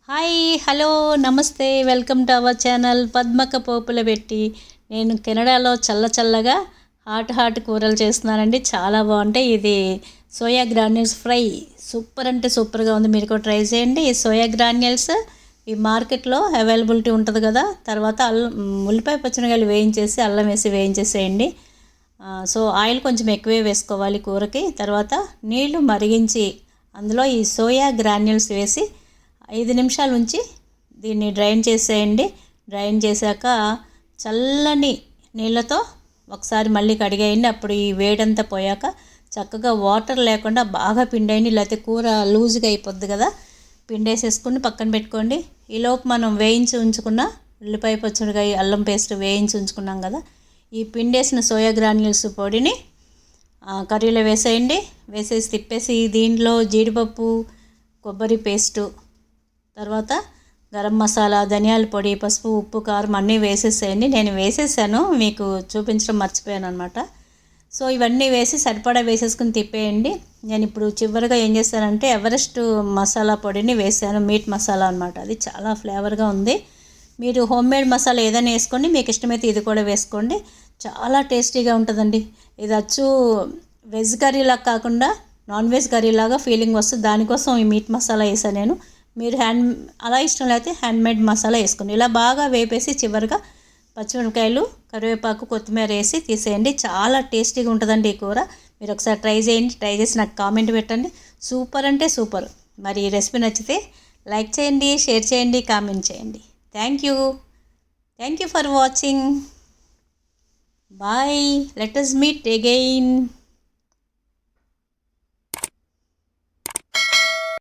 Hi hello నమస్తే welcome to our channel Padmakka పోపుల పెట్టి. నేను కెనడాలో చల్లగా హాట్ కూరలు చేస్తున్నానండి. చాలా బాగుంటాయి. ఇది సోయా గ్రాన్యూల్స్ ఫ్రై సూపర్ అంటే సూపర్గా ఉంది. మీరు కూడా ట్రై చేయండి. ఈ సోయా గ్రాన్యూల్స్ ఈ మార్కెట్లో అవైలబిలిటీ ఉంటుంది కదా. తర్వాత ఉల్లిపాయ పచ్చిమిరపకాయలు వేయించేసి అల్లం వేసి వేయించేసేయండి. సో ఆయిల్ కొంచెం ఎక్కువే వేసుకోవాలి కూరకి. తర్వాత నీళ్లు మరిగించి అందులో ఈ సోయా గ్రాన్యూల్స్ వేసి 5 నిమిషాల ఉంచి దీన్ని డ్రైన్ చేసేయండి. డ్రైన్ చేశాక చల్లని నీళ్ళతో ఒకసారి మళ్ళీ కడిగేయండి. అప్పుడు ఈ వేడంతా పోయాక చక్కగా వాటర్ లేకుండా బాగా పిండేయండి. లేకపోతే కూర లూజ్గా అయిపోద్ది కదా. పిండేసేసుకుని పక్కన పెట్టుకోండి. ఈలోపు మనం వేయించి ఉంచుకున్న ఉల్లిపాయ పచ్చిమిరపకాయ అల్లం పేస్ట్ వేయించి ఉంచుకున్నాం కదా. ఈ పిండేసిన సోయా గ్రాన్యూల్స్ పొడిని కర్రీలో వేసేయండి. వేసేసి తిప్పేసి దీంట్లో జీడిపప్పు కొబ్బరి పేస్టు తర్వాత గరం మసాలా ధనియాల పొడి పసుపు ఉప్పు కారం అన్నీ వేసేసేయండి. నేను వేసేసాను, మీకు చూపించడం మర్చిపోయాను అనమాట. సో ఇవన్నీ వేసి సరిపడా వేసేసుకుని తిప్పేయండి. నేను ఇప్పుడు చివరిగా ఏం చేశానంటే ఎవరెస్ట్ మసాలా పొడిని వేసాను. మీట్ మసాలా అనమాట. అది చాలా ఫ్లేవర్గా ఉంది. మీరు హోమ్మేడ్ మసాలా ఏదైనా వేసుకోండి, మీకు ఇష్టమైతే ఇది కూడా వేసుకోండి. చాలా టేస్టీగా ఉంటుందండి. ఇది అచ్చు వెజ్ కర్రీలాగా కాకుండా నాన్ వెజ్ కర్రీలాగా ఫీలింగ్ వస్తుంది. దానికోసం ఈ మీట్ మసాలా వేసాను నేను. మీరు అలా ఇష్టం లేకపోతే హ్యాండ్మేడ్ మసాలా వేసుకోండి. ఇలా బాగా వేపేసి చివరిగా పచ్చిమిరపకాయలు కరివేపాకు కొత్తిమీర వేసి తీసేయండి. చాలా టేస్టీగా ఉంటుందండి ఈ కూర. మీరు ఒకసారి ట్రై చేయండి. ట్రై చేసి నాకు కామెంట్ పెట్టండి. సూపర్ అంటే సూపర్. మరి ఈ రెసిపీ నచ్చితే లైక్ చేయండి, షేర్ చేయండి, కామెంట్ చేయండి. Thank you for watching. Bye. Let us meet again.